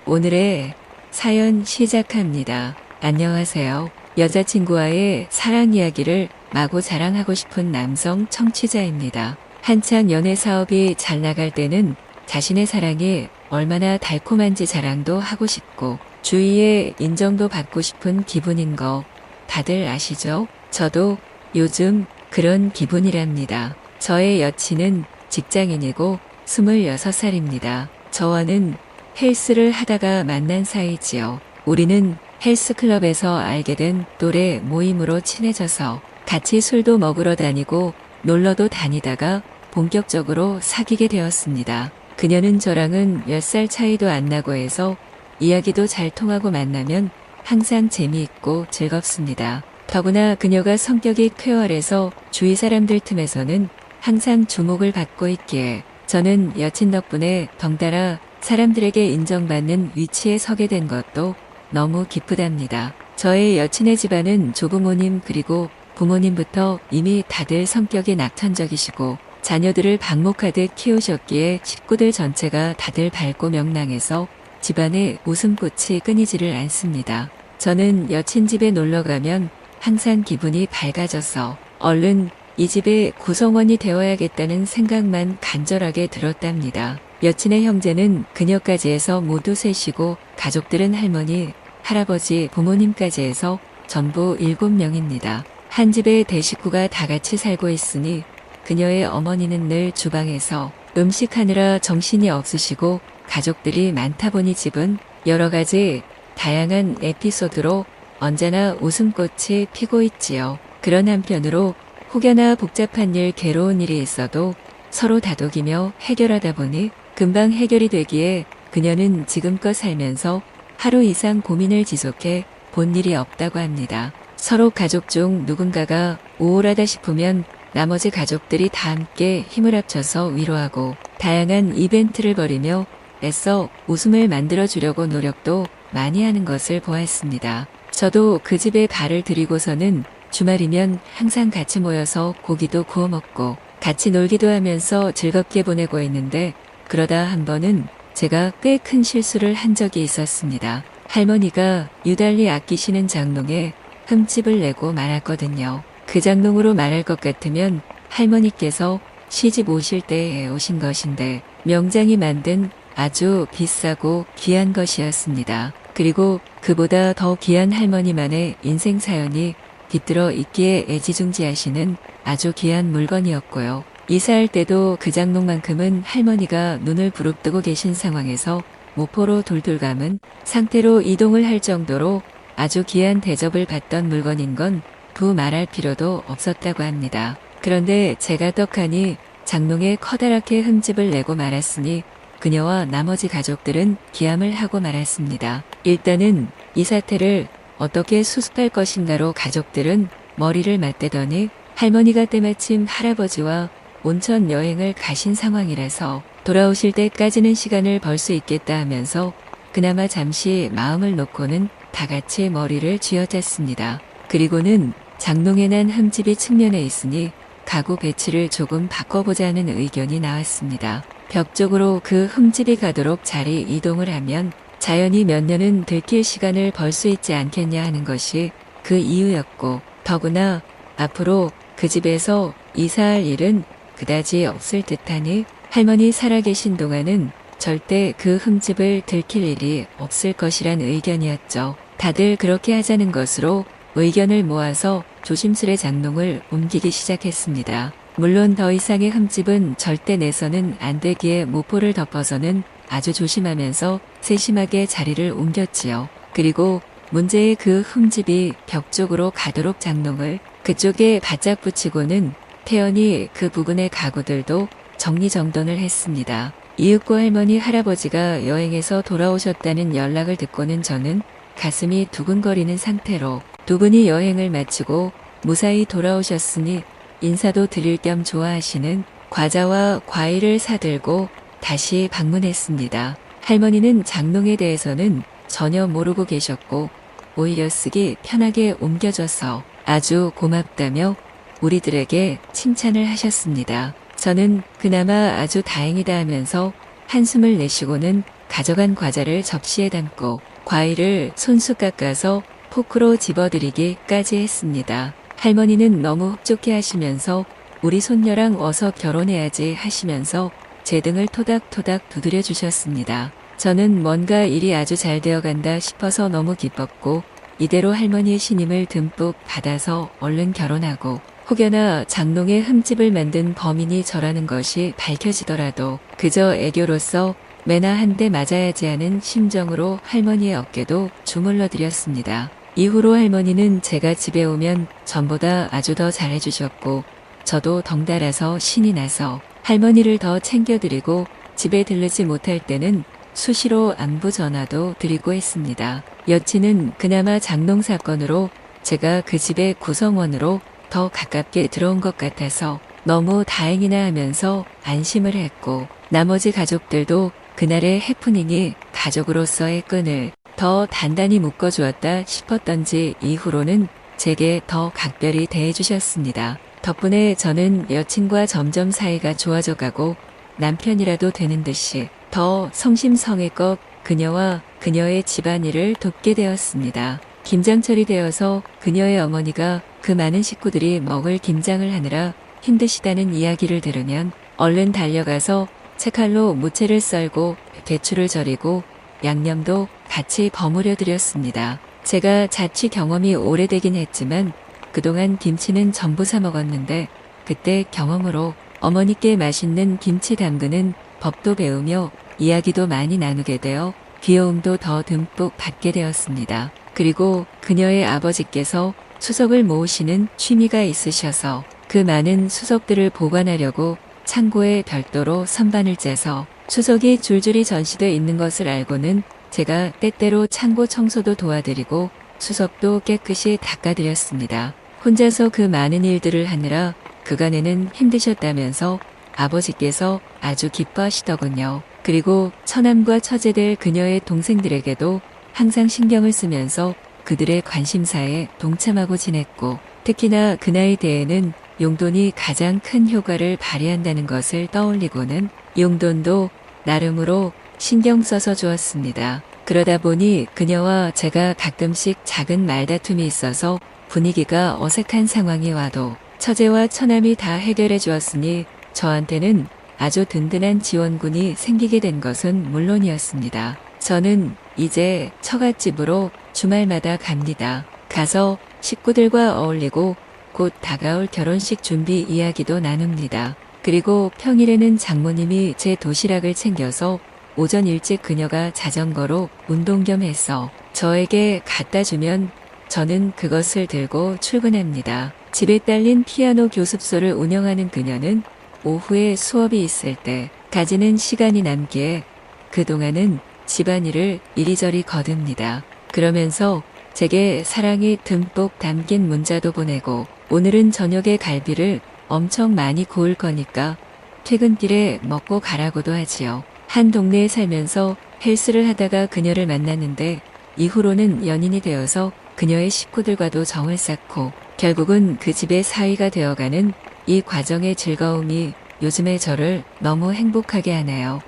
오늘의 사연 시작합니다. 안녕하세요. 여자친구와의 사랑 이야기를 마구 자랑하고 싶은 남성 청취자입니다. 한창 연애 사업이 잘 나갈 때는 자신의 사랑이 얼마나 달콤한지 자랑도 하고 싶고 주위에 인정도 받고 싶은 기분인 거 다들 아시죠? 저도 요즘 그런 기분이랍니다. 저의 여친은 직장인이고 26살입니다. 저와는 헬스를 하다가 만난 사이지요. 우리는 헬스클럽에서 알게 된 또래 모임으로 친해져서 같이 술도 먹으러 다니고 놀러도 다니다가 본격적으로 사귀게 되었습니다. 그녀는 저랑은 몇 살 차이도 안 나고 해서 이야기도 잘 통하고 만나면 항상 재미있고 즐겁습니다. 더구나 그녀가 성격이 쾌활해서 주위 사람들 틈에서는 항상 주목을 받고 있기에 저는 여친 덕분에 덩달아 사람들에게 인정받는 위치에 서게 된 것도 너무 기쁘답니다. 저의 여친의 집안은 조부모님 그리고 부모님부터 이미 다들 성격이 낙천적이시고 자녀들을 방목하듯 키우셨기에 식구들 전체가 다들 밝고 명랑해서 집안에 웃음꽃이 끊이지를 않습니다. 저는 여친 집에 놀러 가면 항상 기분이 밝아져서 얼른 이 집의 구성원이 되어야겠다는 생각만 간절하게 들었답니다. 여친의 형제는 그녀까지 해서 모두 셋이고 가족들은 할머니, 할아버지, 부모님까지 해서 전부 7명입니다. 한 집에 대식구가 다 같이 살고 있으니 그녀의 어머니는 늘 주방에서 음식하느라 정신이 없으시고 가족들이 많다 보니 집은 여러 가지 다양한 에피소드로 언제나 웃음꽃이 피고 있지요. 그런 한편으로 혹여나 복잡한 일, 괴로운 일이 있어도 서로 다독이며 해결하다 보니 금방 해결이 되기에 그녀는 지금껏 살면서 하루 이상 고민을 지속해 본 일이 없다고 합니다. 서로 가족 중 누군가가 우울하다 싶으면 나머지 가족들이 다 함께 힘을 합쳐서 위로하고 다양한 이벤트를 벌이며 애써 웃음을 만들어주려고 노력도 많이 하는 것을 보았습니다. 저도 그 집에 발을 들이고서는 주말이면 항상 같이 모여서 고기도 구워 먹고 같이 놀기도 하면서 즐겁게 보내고 있는데 그러다 한 번은 제가 꽤 큰 실수를 한 적이 있었습니다. 할머니가 유달리 아끼시는 장롱에 흠집을 내고 말았거든요. 그 장롱으로 말할 것 같으면 할머니께서 시집 오실 때에 오신 것인데 명장이 만든 아주 비싸고 귀한 것이었습니다. 그리고 그보다 더 귀한 할머니만의 인생 사연이 깃들어 있기에 애지중지하시는 아주 귀한 물건이었고요. 이사할 때도 그 장롱만큼은 할머니가 눈을 부릅뜨고 계신 상황에서 모포로 돌돌 감은 상태로 이동을 할 정도로 아주 귀한 대접을 받던 물건인 건 두 말할 필요도 없었다고 합니다. 그런데 제가 떡하니 장롱에 커다랗게 흠집을 내고 말았으니 그녀와 나머지 가족들은 기함을 하고 말았습니다. 일단은 이 사태를 어떻게 수습할 것인가로 가족들은 머리를 맞대더니 할머니가 때마침 할아버지와 온천 여행을 가신 상황이라서 돌아오실 때까지는 시간을 벌 수 있겠다 하면서 그나마 잠시 마음을 놓고는 다 같이 머리를 쥐어짰습니다. 그리고는 장롱에 난 흠집이 측면에 있으니 가구 배치를 조금 바꿔보자는 의견이 나왔습니다. 벽 쪽으로 그 흠집이 가도록 자리 이동을 하면 자연히 몇 년은 들킬 시간을 벌 수 있지 않겠냐 하는 것이 그 이유였고 더구나 앞으로 그 집에서 이사할 일은 그다지 없을 듯하니 할머니 살아계신 동안은 절대 그 흠집을 들킬 일이 없을 것이란 의견이었죠. 다들 그렇게 하자는 것으로 의견을 모아서 조심스레 장롱을 옮기기 시작했습니다. 물론 더 이상의 흠집은 절대 내서는 안 되기에 모포를 덮어서는 아주 조심하면서 세심하게 자리를 옮겼지요. 그리고 문제의 그 흠집이 벽 쪽으로 가도록 장롱을 그쪽에 바짝 붙이고는 태연히 그 부근의 가구들도 정리정돈을 했습니다. 이윽고 할머니 할아버지가 여행에서 돌아오셨다는 연락을 듣고는 저는 가슴이 두근거리는 상태로 두 분이 여행을 마치고 무사히 돌아오셨으니 인사도 드릴 겸 좋아하시는 과자와 과일을 사들고 다시 방문했습니다. 할머니는 장롱에 대해서는 전혀 모르고 계셨고 오히려 쓰기 편하게 옮겨져서 아주 고맙다며 우리들에게 칭찬을 하셨습니다. 저는 그나마 아주 다행이다 하면서 한숨을 내쉬고는 가져간 과자를 접시에 담고 과일을 손수 깎아서 포크로 집어들이기까지 했습니다. 할머니는 너무 흡족해 하시면서 우리 손녀랑 어서 결혼해야지 하시면서 제 등을 토닥토닥 두드려 주셨습니다. 저는 뭔가 일이 아주 잘 되어간다 싶어서 너무 기뻤고 이대로 할머니의 신임을 듬뿍 받아서 얼른 결혼하고 혹여나 장롱에 흠집을 만든 범인이 저라는 것이 밝혀지더라도 그저 애교로서 매나 한 대 맞아야지 하는 심정으로 할머니의 어깨도 주물러 드렸습니다. 이후로 할머니는 제가 집에 오면 전보다 아주 더 잘해주셨고 저도 덩달아서 신이 나서 할머니를 더 챙겨드리고 집에 들르지 못할 때는 수시로 안부 전화도 드리고 했습니다. 여친은 그나마 장롱 사건으로 제가 그 집의 구성원으로 더 가깝게 들어온 것 같아서 너무 다행이나 하면서 안심을 했고 나머지 가족들도 그날의 해프닝이 가족으로서의 끈을 더 단단히 묶어주었다 싶었던지 이후로는 제게 더 각별히 대해주셨습니다. 덕분에 저는 여친과 점점 사이가 좋아져 가고 남편이라도 되는 듯이 더 성심성의껏 그녀와 그녀의 집안일을 돕게 되었습니다. 김장철이 되어서 그녀의 어머니가 그 많은 식구들이 먹을 김장을 하느라 힘드시다는 이야기를 들으면 얼른 달려가서 채칼로 무채를 썰고 배추를 절이고 양념도 같이 버무려 드렸습니다. 제가 자취 경험이 오래되긴 했지만 그동안 김치는 전부 사 먹었는데 그때 경험으로 어머니께 맛있는 김치 담그는 법도 배우며 이야기도 많이 나누게 되어 귀여움도 더 듬뿍 받게 되었습니다. 그리고 그녀의 아버지께서 수석을 모으시는 취미가 있으셔서 그 많은 수석들을 보관하려고 창고에 별도로 선반을 짜서 수석이 줄줄이 전시돼 있는 것을 알고는 제가 때때로 창고 청소도 도와드리고 수석도 깨끗이 닦아드렸습니다. 혼자서 그 많은 일들을 하느라 그간에는 힘드셨다면서 아버지께서 아주 기뻐하시더군요. 그리고 처남과 처제될 그녀의 동생들에게도 항상 신경을 쓰면서 그들의 관심사에 동참하고 지냈고 특히나 그 나이대에는 용돈이 가장 큰 효과를 발휘한다는 것을 떠올리고는 용돈도 나름으로 신경 써서 주었습니다. 그러다 보니 그녀와 제가 가끔씩 작은 말다툼이 있어서 분위기가 어색한 상황이 와도 처제와 처남이 다 해결해 주었으니 저한테는 아주 든든한 지원군이 생기게 된 것은 물론이었습니다. 저는 이제 처갓집으로 주말마다 갑니다. 가서 식구들과 어울리고 곧 다가올 결혼식 준비 이야기도 나눕니다. 그리고 평일에는 장모님이 제 도시락을 챙겨서 오전 일찍 그녀가 자전거로 운동 겸 해서 저에게 갖다 주면 저는 그것을 들고 출근합니다. 집에 딸린 피아노 교습소를 운영하는 그녀는 오후에 수업이 있을 때 가지는 시간이 남기에 그동안은 집안일을 이리저리 거듭니다. 그러면서 제게 사랑이 듬뿍 담긴 문자도 보내고 오늘은 저녁에 갈비를 엄청 많이 구울 거니까 퇴근길에 먹고 가라고도 하지요. 한 동네에 살면서 헬스를 하다가 그녀를 만났는데 이후로는 연인이 되어서 그녀의 식구들과도 정을 쌓고 결국은 그 집의 사위가 되어가는 이 과정의 즐거움이 요즘의 저를 너무 행복하게 하네요.